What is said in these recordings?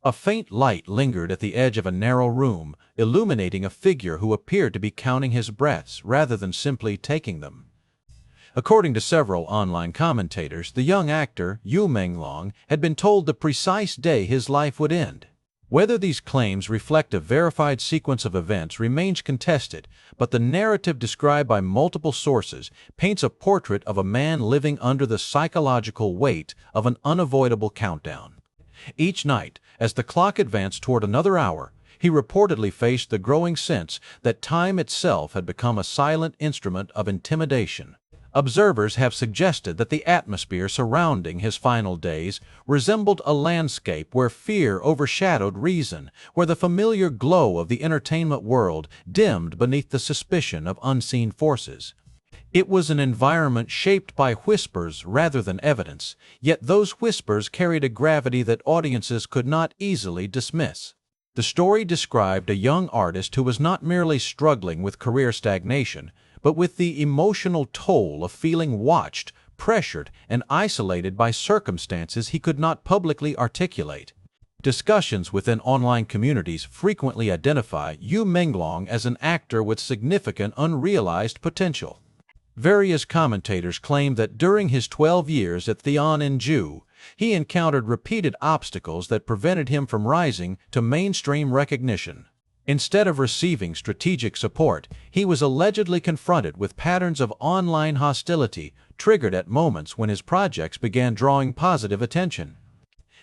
A faint light lingered at the edge of a narrow room, illuminating a figure who appeared to be counting his breaths rather than simply taking them. According to several online commentators, the young actor, Yu Menglong, had been told the precise day his life would end. Whether these claims reflect a verified sequence of events remains contested, but the narrative described by multiple sources paints a portrait of a man living under the psychological weight of an unavoidable countdown. Each night, as the clock advanced toward another hour, he reportedly faced the growing sense that time itself had become a silent instrument of intimidation. Observers have suggested that the atmosphere surrounding his final days resembled a landscape where fear overshadowed reason, where the familiar glow of the entertainment world dimmed beneath the suspicion of unseen forces. It was an environment shaped by whispers rather than evidence, yet those whispers carried a gravity that audiences could not easily dismiss. The story described a young artist who was not merely struggling with career stagnation, but with the emotional toll of feeling watched, pressured, and isolated by circumstances he could not publicly articulate. Discussions within online communities frequently identify Yu Menglong as an actor with significant unrealized potential. Various commentators claim that during his 12 years at Thionju, he encountered repeated obstacles that prevented him from rising to mainstream recognition. Instead of receiving strategic support, he was allegedly confronted with patterns of online hostility triggered at moments when his projects began drawing positive attention.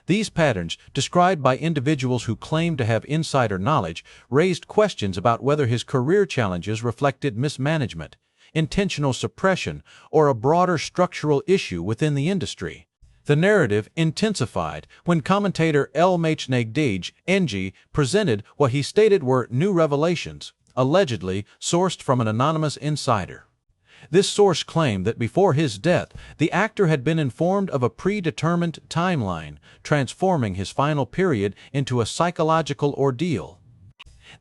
These patterns, described by individuals who claimed to have insider knowledge, raised questions about whether his career challenges reflected mismanagement, intentional suppression, or a broader structural issue within the industry. The narrative intensified when commentator Menglong presented what he stated were new revelations, allegedly sourced from an anonymous insider. This source claimed that before his death, the actor had been informed of a predetermined timeline, transforming his final period into a psychological ordeal.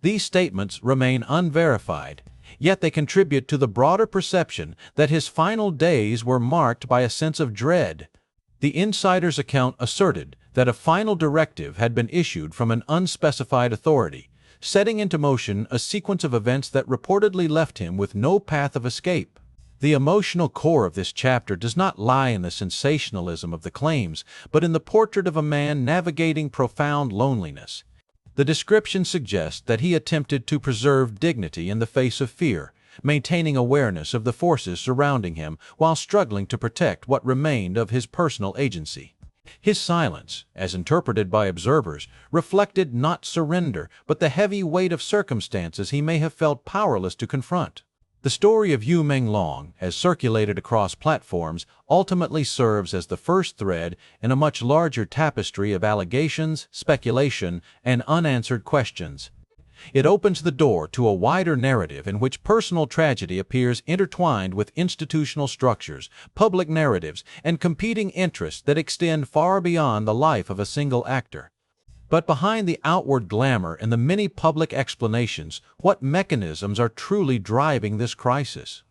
These statements remain unverified, yet they contribute to the broader perception that his final days were marked by a sense of dread. The insider's account asserted that a final directive had been issued from an unspecified authority, setting into motion a sequence of events that reportedly left him with no path of escape. The emotional core of this chapter does not lie in the sensationalism of the claims, but in the portrait of a man navigating profound loneliness. The description suggests that he attempted to preserve dignity in the face of fear, maintaining awareness of the forces surrounding him while struggling to protect what remained of his personal agency. His silence, as interpreted by observers, reflected not surrender, but the heavy weight of circumstances he may have felt powerless to confront. The story of Yu Menglong, as circulated across platforms, ultimately serves as the first thread in a much larger tapestry of allegations, speculation, and unanswered questions. It opens the door to a wider narrative in which personal tragedy appears intertwined with institutional structures, public narratives, and competing interests that extend far beyond the life of a single actor. But behind the outward glamour and the many public explanations, what mechanisms are truly driving this crisis?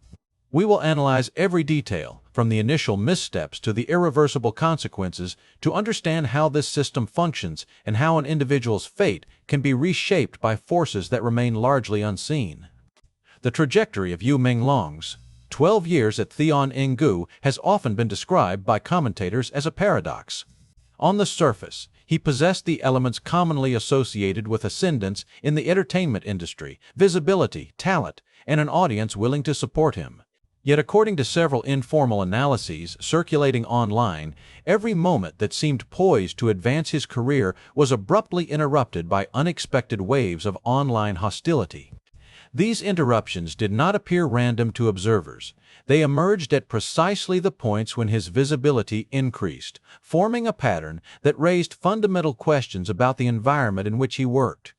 We will analyze every detail, from the initial missteps to the irreversible consequences, to understand how this system functions and how an individual's fate can be reshaped by forces that remain largely unseen. The trajectory of Yu Menglongs, 12 years at Thionju, has often been described by commentators as a paradox. On the surface, he possessed the elements commonly associated with ascendance in the entertainment industry: visibility, talent, and an audience willing to support him. Yet according to several informal analyses circulating online, every moment that seemed poised to advance his career was abruptly interrupted by unexpected waves of online hostility. These interruptions did not appear random to observers. They emerged at precisely the points when his visibility increased, forming a pattern that raised fundamental questions about the environment in which he worked.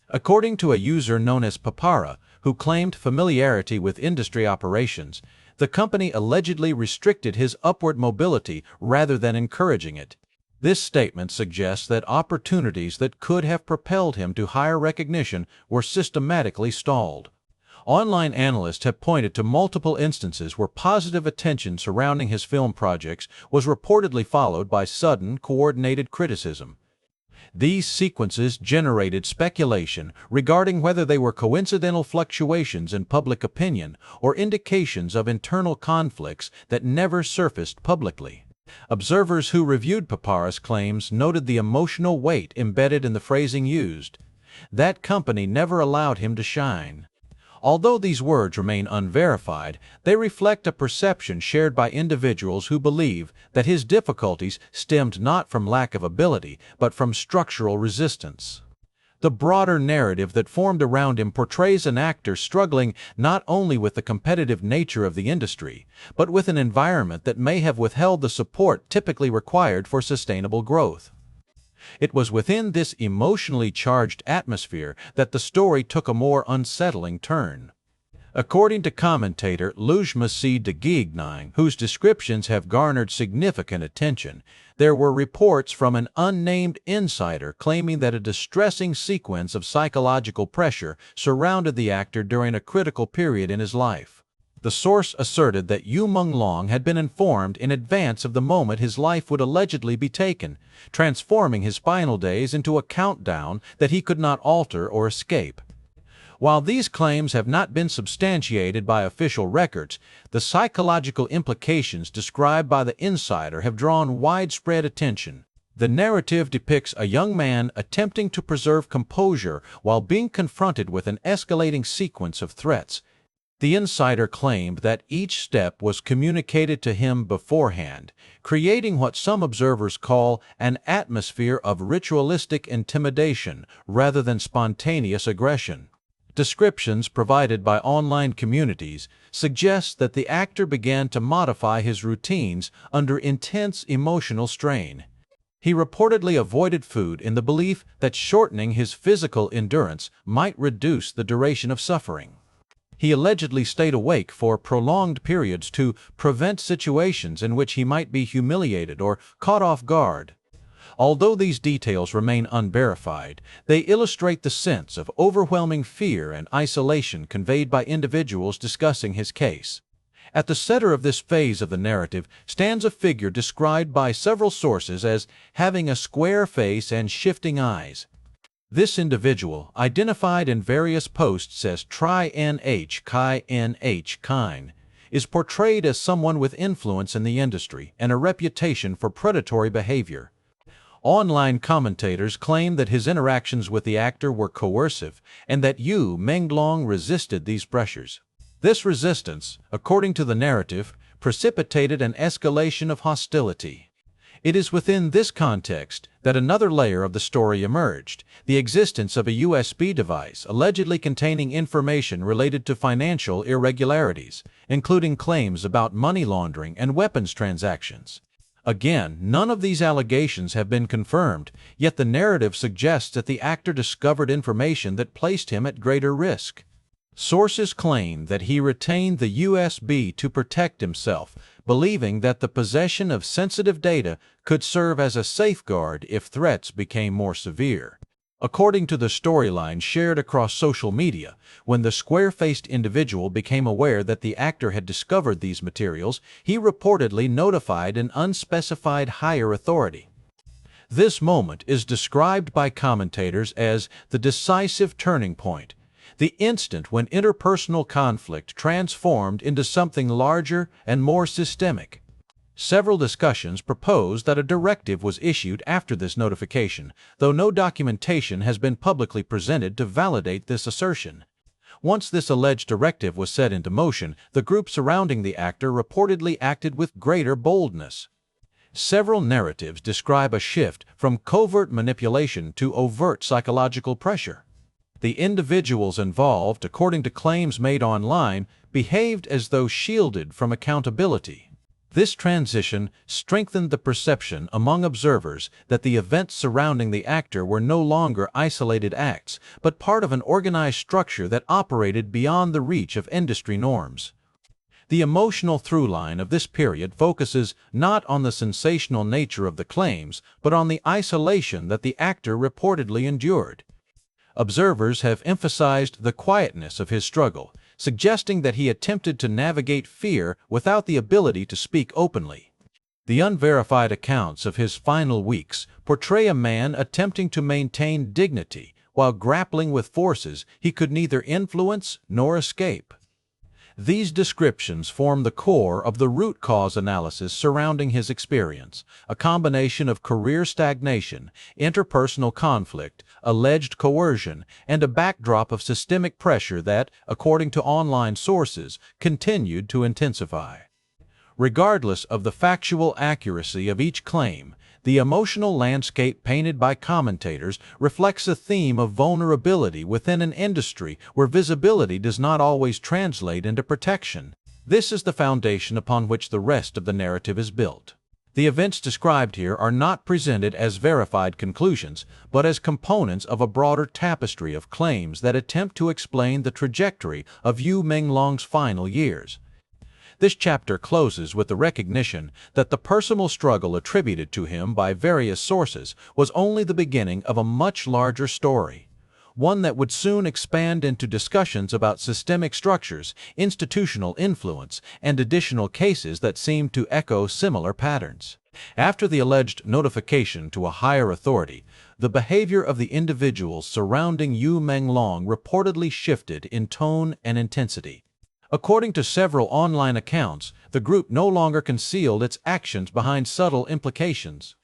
According to a user known as Papara, who claimed familiarity with industry operations, the company allegedly restricted his upward mobility rather than encouraging it. This statement suggests that opportunities that could have propelled him to higher recognition were systematically stalled. Online analysts have pointed to multiple instances where positive attention surrounding his film projects was reportedly followed by sudden, coordinated criticism. These sequences generated speculation regarding whether they were coincidental fluctuations in public opinion or indications of internal conflicts that never surfaced publicly. Observers who reviewed Papara's claims noted the emotional weight embedded in the phrasing used. That company never allowed him to shine. Although these words remain unverified, they reflect a perception shared by individuals who believe that his difficulties stemmed not from lack of ability, but from structural resistance. The broader narrative that formed around him portrays an actor struggling not only with the competitive nature of the industry, but with an environment that may have withheld the support typically required for sustainable growth. It was within this emotionally charged atmosphere that the story took a more unsettling turn. According to commentator Lujmasi de Gigning, whose descriptions have garnered significant attention, there were reports from an unnamed insider claiming that a distressing sequence of psychological pressure surrounded the actor during a critical period in his life. The source asserted that Yu Menglong had been informed in advance of the moment his life would allegedly be taken, transforming his final days into a countdown that he could not alter or escape. While these claims have not been substantiated by official records, the psychological implications described by the insider have drawn widespread attention. The narrative depicts a young man attempting to preserve composure while being confronted with an escalating sequence of threats. The insider claimed that each step was communicated to him beforehand, creating what some observers call an atmosphere of ritualistic intimidation rather than spontaneous aggression. Descriptions provided by online communities suggest that the actor began to modify his routines under intense emotional strain. He reportedly avoided food in the belief that shortening his physical endurance might reduce the duration of suffering. He allegedly stayed awake for prolonged periods to prevent situations in which he might be humiliated or caught off guard. Although these details remain unverified, they illustrate the sense of overwhelming fear and isolation conveyed by individuals discussing his case. At the center of this phase of the narrative stands a figure described by several sources as having a square face and shifting eyes. This individual, identified in various posts as Tri-NH Kine, is portrayed as someone with influence in the industry and a reputation for predatory behavior. Online commentators claim that his interactions with the actor were coercive and that Yu Menglong resisted these pressures. This resistance, according to the narrative, precipitated an escalation of hostility. It is within this context that another layer of the story emerged, the existence of a USB device allegedly containing information related to financial irregularities, including claims about money laundering and weapons transactions. Again, none of these allegations have been confirmed, yet the narrative suggests that the actor discovered information that placed him at greater risk. Sources claim that he retained the USB to protect himself, believing that the possession of sensitive data could serve as a safeguard if threats became more severe. According to the storyline shared across social media, when the square-faced individual became aware that the actor had discovered these materials, he reportedly notified an unspecified higher authority. This moment is described by commentators as the decisive turning point, the instant when interpersonal conflict transformed into something larger and more systemic. Several discussions propose that a directive was issued after this notification, though no documentation has been publicly presented to validate this assertion. Once this alleged directive was set into motion, the group surrounding the actor reportedly acted with greater boldness. Several narratives describe a shift from covert manipulation to overt psychological pressure. The individuals involved, according to claims made online, behaved as though shielded from accountability. This transition strengthened the perception among observers that the events surrounding the actor were no longer isolated acts, but part of an organized structure that operated beyond the reach of industry norms. The emotional through-line of this period focuses not on the sensational nature of the claims, but on the isolation that the actor reportedly endured. Observers have emphasized the quietness of his struggle, suggesting that he attempted to navigate fear without the ability to speak openly. The unverified accounts of his final weeks portray a man attempting to maintain dignity while grappling with forces he could neither influence nor escape. These descriptions form the core of the root cause analysis surrounding his experience, a combination of career stagnation, interpersonal conflict, alleged coercion, and a backdrop of systemic pressure that, according to online sources, continued to intensify. Regardless of the factual accuracy of each claim, the emotional landscape painted by commentators reflects a theme of vulnerability within an industry where visibility does not always translate into protection. This is the foundation upon which the rest of the narrative is built. The events described here are not presented as verified conclusions, but as components of a broader tapestry of claims that attempt to explain the trajectory of Yu Menglong's final years. This chapter closes with the recognition that the personal struggle attributed to him by various sources was only the beginning of a much larger story, one that would soon expand into discussions about systemic structures, institutional influence, and additional cases that seem to echo similar patterns. After the alleged notification to a higher authority, the behavior of the individuals surrounding Yu Menglong reportedly shifted in tone and intensity. According to several online accounts, the group no longer concealed its actions behind subtle implications.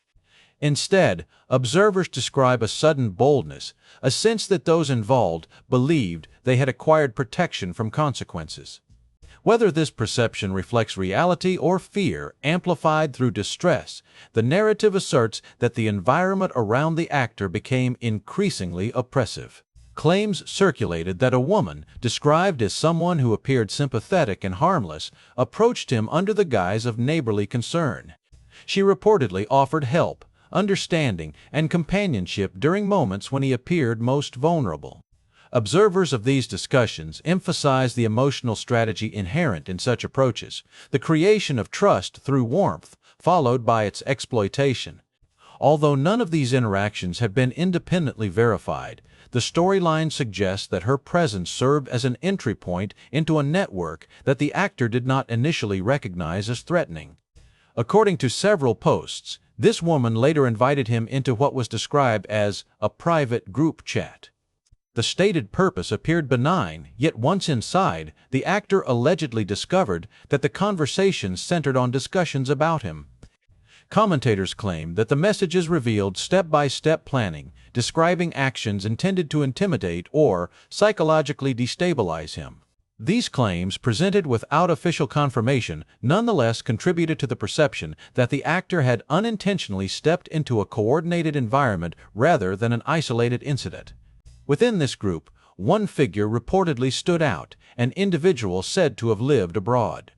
Instead, observers describe a sudden boldness, a sense that those involved believed they had acquired protection from consequences. Whether this perception reflects reality or fear amplified through distress, the narrative asserts that the environment around the actor became increasingly oppressive. Claims circulated that a woman, described as someone who appeared sympathetic and harmless, approached him under the guise of neighborly concern. She reportedly offered help, understanding, and companionship during moments when he appeared most vulnerable. Observers of these discussions emphasize the emotional strategy inherent in such approaches, the creation of trust through warmth, followed by its exploitation. Although none of these interactions have been independently verified, the storyline suggests that her presence served as an entry point into a network that the actor did not initially recognize as threatening. According to several posts, this woman later invited him into what was described as a private group chat. The stated purpose appeared benign, yet once inside, the actor allegedly discovered that the conversation centered on discussions about him. Commentators claim that the messages revealed step-by-step planning, describing actions intended to intimidate or psychologically destabilize him. These claims, presented without official confirmation, nonetheless contributed to the perception that the actor had unintentionally stepped into a coordinated environment rather than an isolated incident. Within this group, one figure reportedly stood out, an individual said to have lived abroad.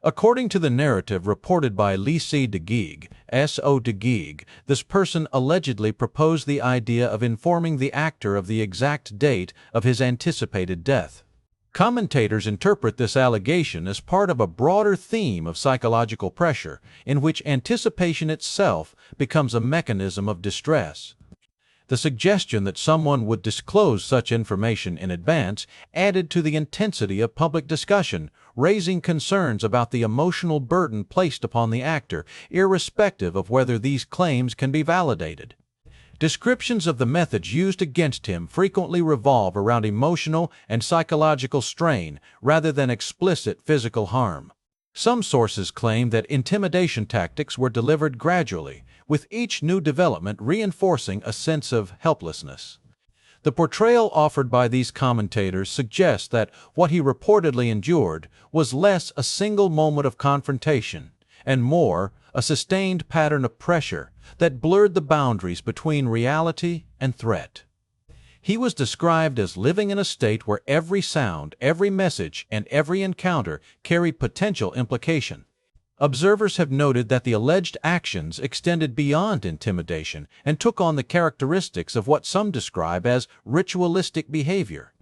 According to the narrative reported by Lycée de Geek, S.O. de Geek, this person allegedly proposed the idea of informing the actor of the exact date of his anticipated death. Commentators interpret this allegation as part of a broader theme of psychological pressure, in which anticipation itself becomes a mechanism of distress. The suggestion that someone would disclose such information in advance added to the intensity of public discussion, raising concerns about the emotional burden placed upon the actor, irrespective of whether these claims can be validated. Descriptions of the methods used against him frequently revolve around emotional and psychological strain rather than explicit physical harm. Some sources claim that intimidation tactics were delivered gradually, with each new development reinforcing a sense of helplessness. The portrayal offered by these commentators suggests that what he reportedly endured was less a single moment of confrontation and more a sustained pattern of pressure that blurred the boundaries between reality and threat. He was described as living in a state where every sound, every message, and every encounter carried potential implication. Observers have noted that the alleged actions extended beyond intimidation and took on the characteristics of what some describe as ritualistic behavior.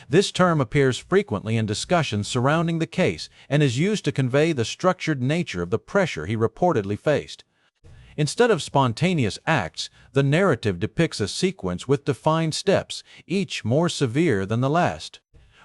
This term appears frequently in discussions surrounding the case and is used to convey the structured nature of the pressure he reportedly faced. Instead of spontaneous acts, the narrative depicts a sequence with defined steps, each more severe than the last.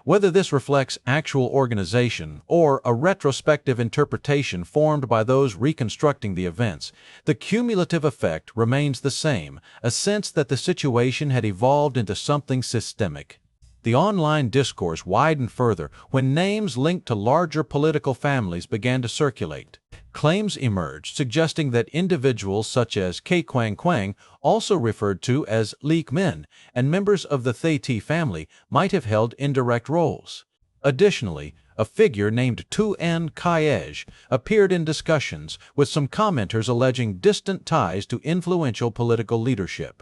Whether this reflects actual organization or a retrospective interpretation formed by those reconstructing the events, the cumulative effect remains the same, a sense that the situation had evolved into something systemic. The online discourse widened further when names linked to larger political families began to circulate. Claims emerged suggesting that individuals such as Ke Quang Quang, also referred to as Leek Min, and members of the Thay Thi family might have held indirect roles. Additionally, a figure named Tu An Kiej appeared in discussions, with some commenters alleging distant ties to influential political leadership.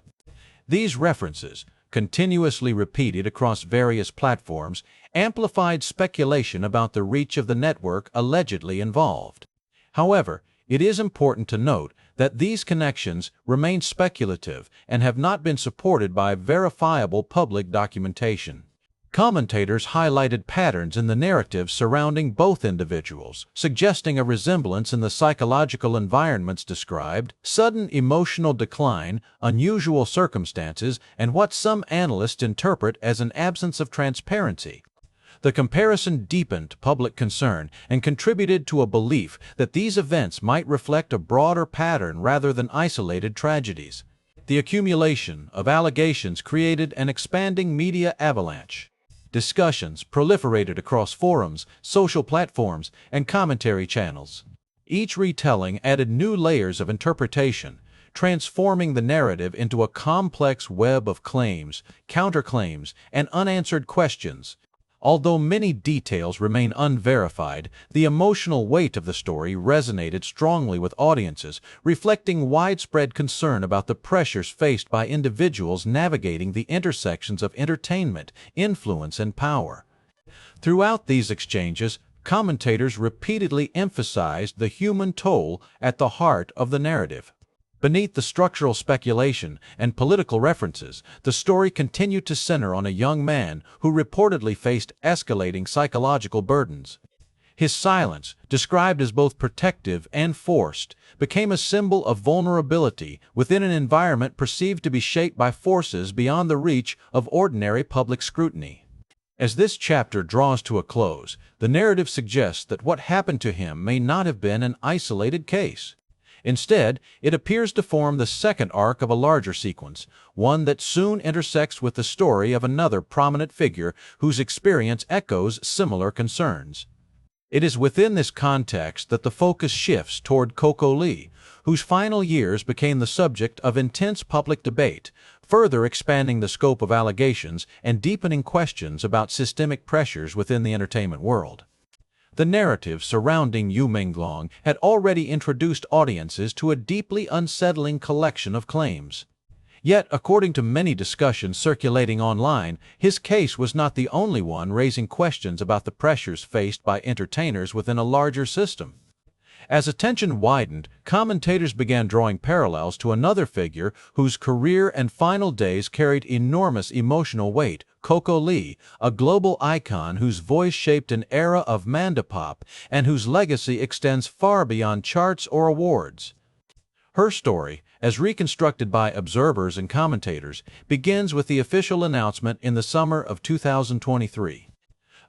These references, continuously repeated across various platforms, amplified speculation about the reach of the network allegedly involved. However, it is important to note that these connections remain speculative and have not been supported by verifiable public documentation. Commentators highlighted patterns in the narrative surrounding both individuals, suggesting a resemblance in the psychological environments described, sudden emotional decline, unusual circumstances, and what some analysts interpret as an absence of transparency. The comparison deepened public concern and contributed to a belief that these events might reflect a broader pattern rather than isolated tragedies. The accumulation of allegations created an expanding media avalanche. Discussions proliferated across forums, social platforms, and commentary channels. Each retelling added new layers of interpretation, transforming the narrative into a complex web of claims, counterclaims, and unanswered questions. Although many details remain unverified, the emotional weight of the story resonated strongly with audiences, reflecting widespread concern about the pressures faced by individuals navigating the intersections of entertainment, influence, and power. Throughout these exchanges, commentators repeatedly emphasized the human toll at the heart of the narrative. Beneath the structural speculation and political references, the story continued to center on a young man who reportedly faced escalating psychological burdens. His silence, described as both protective and forced, became a symbol of vulnerability within an environment perceived to be shaped by forces beyond the reach of ordinary public scrutiny. As this chapter draws to a close, the narrative suggests that what happened to him may not have been an isolated case. Instead, it appears to form the second arc of a larger sequence, one that soon intersects with the story of another prominent figure whose experience echoes similar concerns. It is within this context that the focus shifts toward Coco Lee, whose final years became the subject of intense public debate, further expanding the scope of allegations and deepening questions about systemic pressures within the entertainment world. The narrative surrounding Yu Menglong had already introduced audiences to a deeply unsettling collection of claims. Yet, according to many discussions circulating online, his case was not the only one raising questions about the pressures faced by entertainers within a larger system. As attention widened, commentators began drawing parallels to another figure whose career and final days carried enormous emotional weight, Coco Lee, a global icon whose voice shaped an era of mandapop and whose legacy extends far beyond charts or awards. Her story, as reconstructed by observers and commentators, begins with the official announcement in the summer of 2023.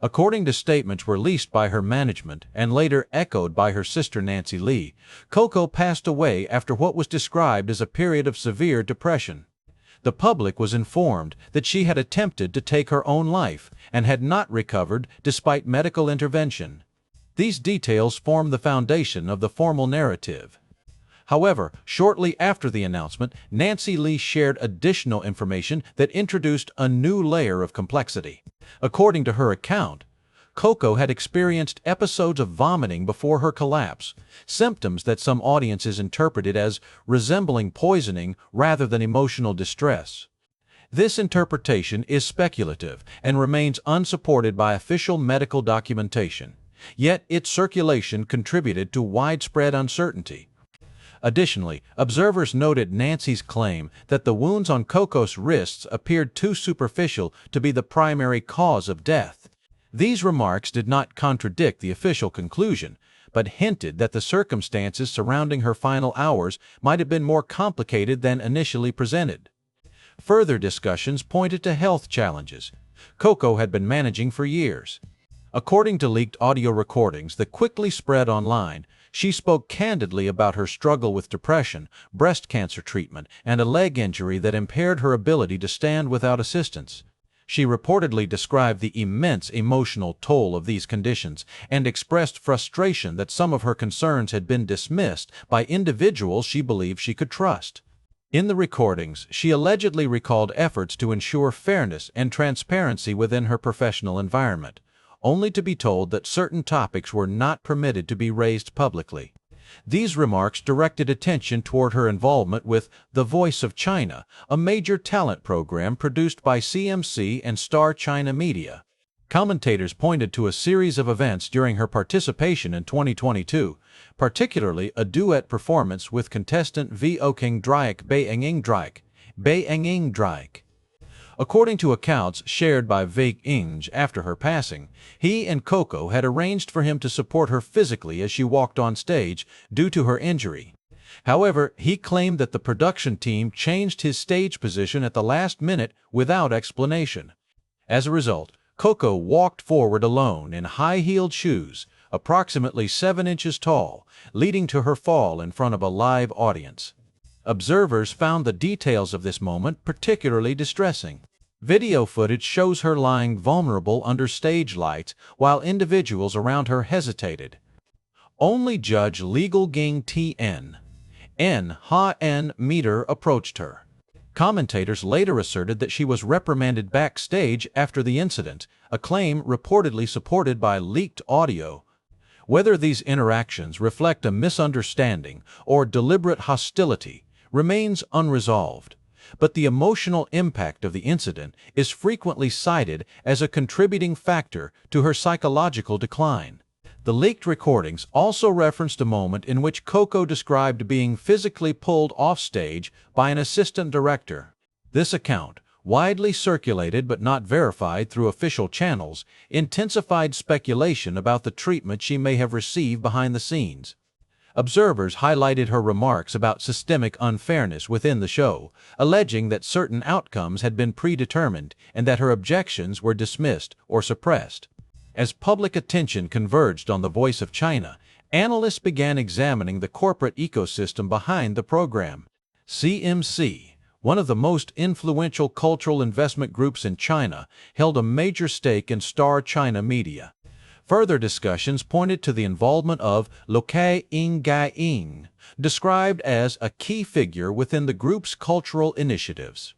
According to statements released by her management and later echoed by her sister Nancy Lee, Coco passed away after what was described as a period of severe depression. The public was informed that she had attempted to take her own life and had not recovered despite medical intervention. These details form the foundation of the formal narrative. However, shortly after the announcement, Nancy Lee shared additional information that introduced a new layer of complexity. According to her account, Coco had experienced episodes of vomiting before her collapse, symptoms that some audiences interpreted as resembling poisoning rather than emotional distress. This interpretation is speculative and remains unsupported by official medical documentation, yet its circulation contributed to widespread uncertainty. Additionally, observers noted Nancy's claim that the wounds on Coco's wrists appeared too superficial to be the primary cause of death. These remarks did not contradict the official conclusion, but hinted that the circumstances surrounding her final hours might have been more complicated than initially presented. Further discussions pointed to health challenges, Coco had been managing for years. According to leaked audio recordings that quickly spread online, she spoke candidly about her struggle with depression, breast cancer treatment, and a leg injury that impaired her ability to stand without assistance. She reportedly described the immense emotional toll of these conditions and expressed frustration that some of her concerns had been dismissed by individuals she believed she could trust. In the recordings, she allegedly recalled efforts to ensure fairness and transparency within her professional environment, only to be told that certain topics were not permitted to be raised publicly. These remarks directed attention toward her involvement with The Voice of China, a major talent program produced by CMC and Star China Media. Commentators pointed to a series of events during her participation in 2022, particularly a duet performance with contestant Vo King Drake Bae-Ing Drake. According to accounts shared by Vaik Inge after her passing, he and Coco had arranged for him to support her physically as she walked on stage due to her injury. However, he claimed that the production team changed his stage position at the last minute without explanation. As a result, Coco walked forward alone in high-heeled shoes, approximately 7 inches tall, leading to her fall in front of a live audience. Observers found the details of this moment particularly distressing. Video footage shows her lying vulnerable under stage lights while individuals around her hesitated. Only Judge Legal Ging Tn. Ha-En Meter approached her. Commentators later asserted that she was reprimanded backstage after the incident, a claim reportedly supported by leaked audio. Whether these interactions reflect a misunderstanding or deliberate hostility remains unresolved, but the emotional impact of the incident is frequently cited as a contributing factor to her psychological decline. The leaked recordings also referenced a moment in which Coco described being physically pulled off stage by an assistant director. This account, widely circulated but not verified through official channels, intensified speculation about the treatment she may have received behind the scenes. Observers highlighted her remarks about systemic unfairness within the show, alleging that certain outcomes had been predetermined and that her objections were dismissed or suppressed. As public attention converged on The Voice of China, analysts began examining the corporate ecosystem behind the program. CMC, one of the most influential cultural investment groups in China, held a major stake in Star China Media. Further discussions pointed to the involvement of Lokai Ing, described as a key figure within the group's cultural initiatives.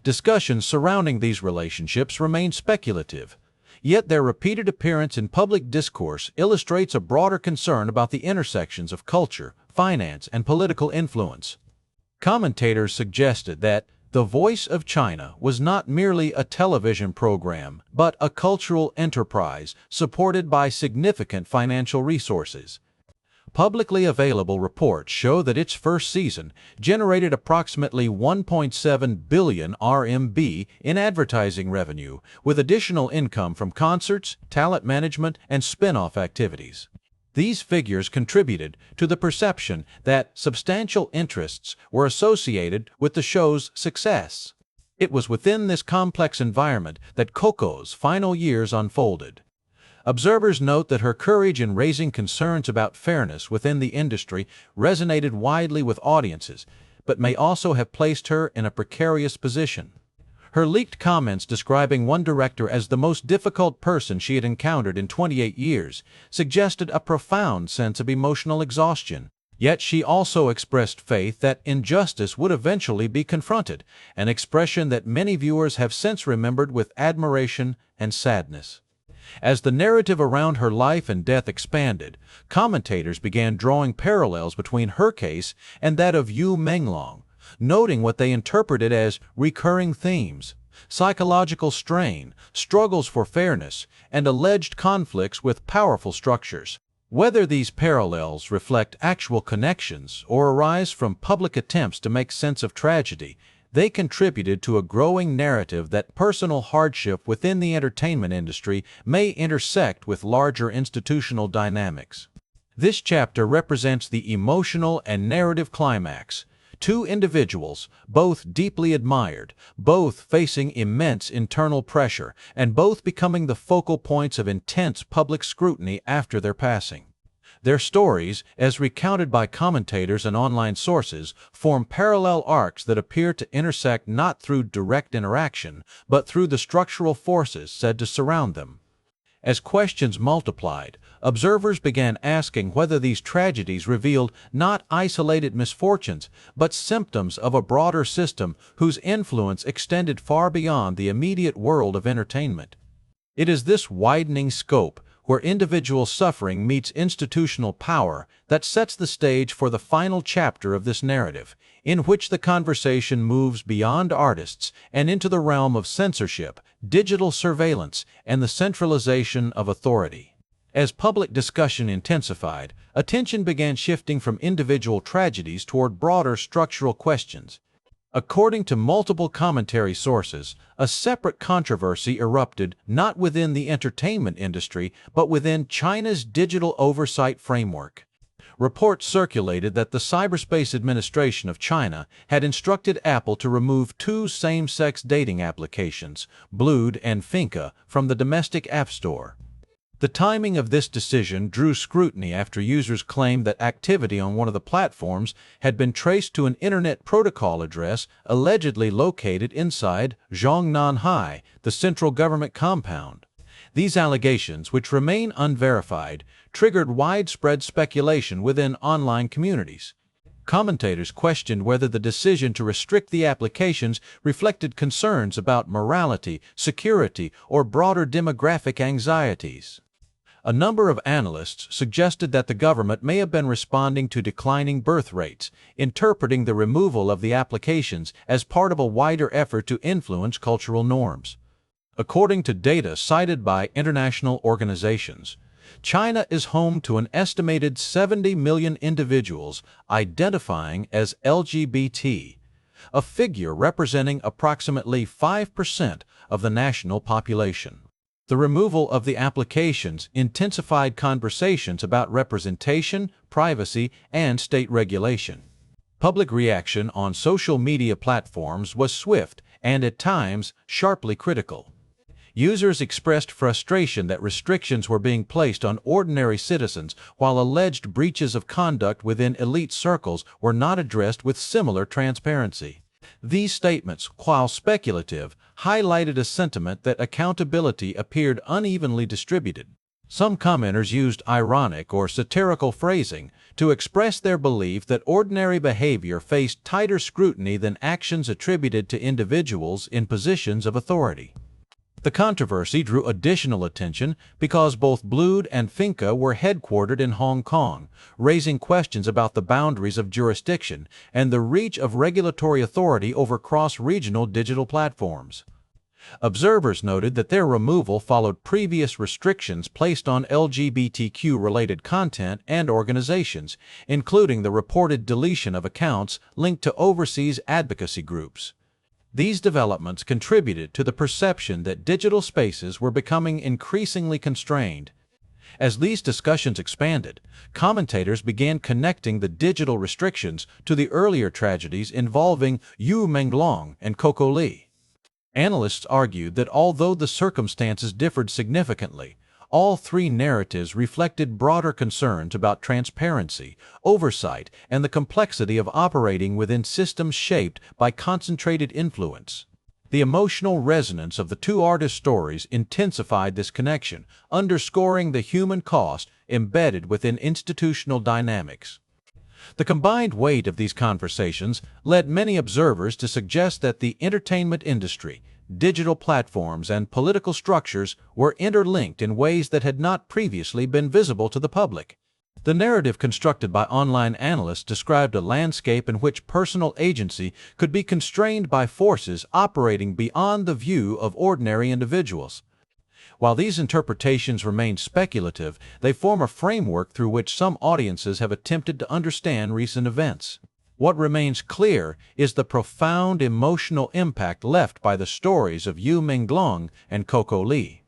Discussions surrounding these relationships remain speculative, yet their repeated appearance in public discourse illustrates a broader concern about the intersections of culture, finance, and political influence. Commentators suggested that The Voice of China was not merely a television program, but a cultural enterprise supported by significant financial resources. Publicly available reports show that its first season generated approximately 1.7 billion RMB in advertising revenue, with additional income from concerts, talent management, and spin-off activities. These figures contributed to the perception that substantial interests were associated with the show's success. It was within this complex environment that Coco's final years unfolded. Observers note that her courage in raising concerns about fairness within the industry resonated widely with audiences, but may also have placed her in a precarious position. Her leaked comments describing one director as the most difficult person she had encountered in 28 years suggested a profound sense of emotional exhaustion. Yet she also expressed faith that injustice would eventually be confronted, an expression that many viewers have since remembered with admiration and sadness. As the narrative around her life and death expanded, commentators began drawing parallels between her case and that of Yu Menglong, noting what they interpreted as recurring themes: psychological strain, struggles for fairness, and alleged conflicts with powerful structures. Whether these parallels reflect actual connections or arise from public attempts to make sense of tragedy, they contributed to a growing narrative that personal hardship within the entertainment industry may intersect with larger institutional dynamics. This chapter represents the emotional and narrative climax, Two individuals, both deeply admired, both facing immense internal pressure, and both becoming the focal points of intense public scrutiny after their passing. Their stories, as recounted by commentators and online sources, form parallel arcs that appear to intersect not through direct interaction, but through the structural forces said to surround them. As questions multiplied, observers began asking whether these tragedies revealed not isolated misfortunes, but symptoms of a broader system whose influence extended far beyond the immediate world of entertainment. It is this widening scope, where individual suffering meets institutional power, that sets the stage for the final chapter of this narrative, in which the conversation moves beyond artists and into the realm of censorship, digital surveillance, and the centralization of authority. As public discussion intensified, attention began shifting from individual tragedies toward broader structural questions. According to multiple commentary sources, a separate controversy erupted not within the entertainment industry, but within China's digital oversight framework. Reports circulated that the Cyberspace Administration of China had instructed Apple to remove two same-sex dating applications, Blued and Finka, from the domestic App Store. The timing of this decision drew scrutiny after users claimed that activity on one of the platforms had been traced to an Internet Protocol address allegedly located inside Zhongnanhai, the central government compound. These allegations, which remain unverified, triggered widespread speculation within online communities. Commentators questioned whether the decision to restrict the applications reflected concerns about morality, security, or broader demographic anxieties. A number of analysts suggested that the government may have been responding to declining birth rates, interpreting the removal of the applications as part of a wider effort to influence cultural norms. According to data cited by international organizations, China is home to an estimated 70 million individuals identifying as LGBT, a figure representing approximately 5% of the national population. The removal of the applications intensified conversations about representation, privacy, and state regulation. Public reaction on social media platforms was swift and, at times, sharply critical. Users expressed frustration that restrictions were being placed on ordinary citizens, while alleged breaches of conduct within elite circles were not addressed with similar transparency. These statements, while speculative, highlighted a sentiment that accountability appeared unevenly distributed. Some commenters used ironic or satirical phrasing to express their belief that ordinary behavior faced tighter scrutiny than actions attributed to individuals in positions of authority. The controversy drew additional attention because both Blued and Finka were headquartered in Hong Kong, raising questions about the boundaries of jurisdiction and the reach of regulatory authority over cross-regional digital platforms. Observers noted that their removal followed previous restrictions placed on LGBTQ-related content and organizations, including the reported deletion of accounts linked to overseas advocacy groups. These developments contributed to the perception that digital spaces were becoming increasingly constrained. As these discussions expanded, commentators began connecting the digital restrictions to the earlier tragedies involving Yu Menglong and Coco Lee. Analysts argued that although the circumstances differed significantly, all three narratives reflected broader concerns about transparency, oversight, and the complexity of operating within systems shaped by concentrated influence. The emotional resonance of the two artists' stories intensified this connection, underscoring the human cost embedded within institutional dynamics. The combined weight of these conversations led many observers to suggest that the entertainment industry, digital platforms, and political structures were interlinked in ways that had not previously been visible to the public. The narrative constructed by online analysts described a landscape in which personal agency could be constrained by forces operating beyond the view of ordinary individuals. While these interpretations remain speculative, they form a framework through which some audiences have attempted to understand recent events. What remains clear is the profound emotional impact left by the stories of Yu Menglong and Coco Lee.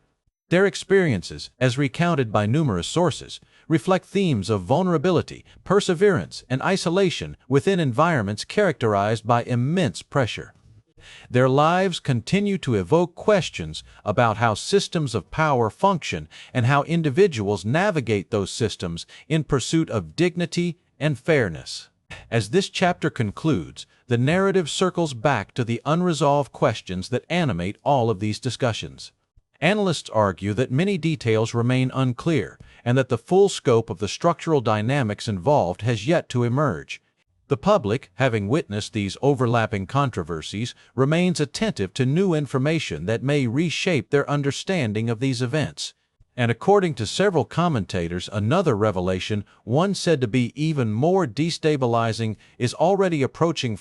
Their experiences, as recounted by numerous sources, reflect themes of vulnerability, perseverance, and isolation within environments characterized by immense pressure. Their lives continue to evoke questions about how systems of power function and how individuals navigate those systems in pursuit of dignity and fairness. As this chapter concludes, the narrative circles back to the unresolved questions that animate all of these discussions. Analysts argue that many details remain unclear and that the full scope of the structural dynamics involved has yet to emerge. The public, having witnessed these overlapping controversies, remains attentive to new information that may reshape their understanding of these events. And according to several commentators, another revelation, one said to be even more destabilizing, is already approaching.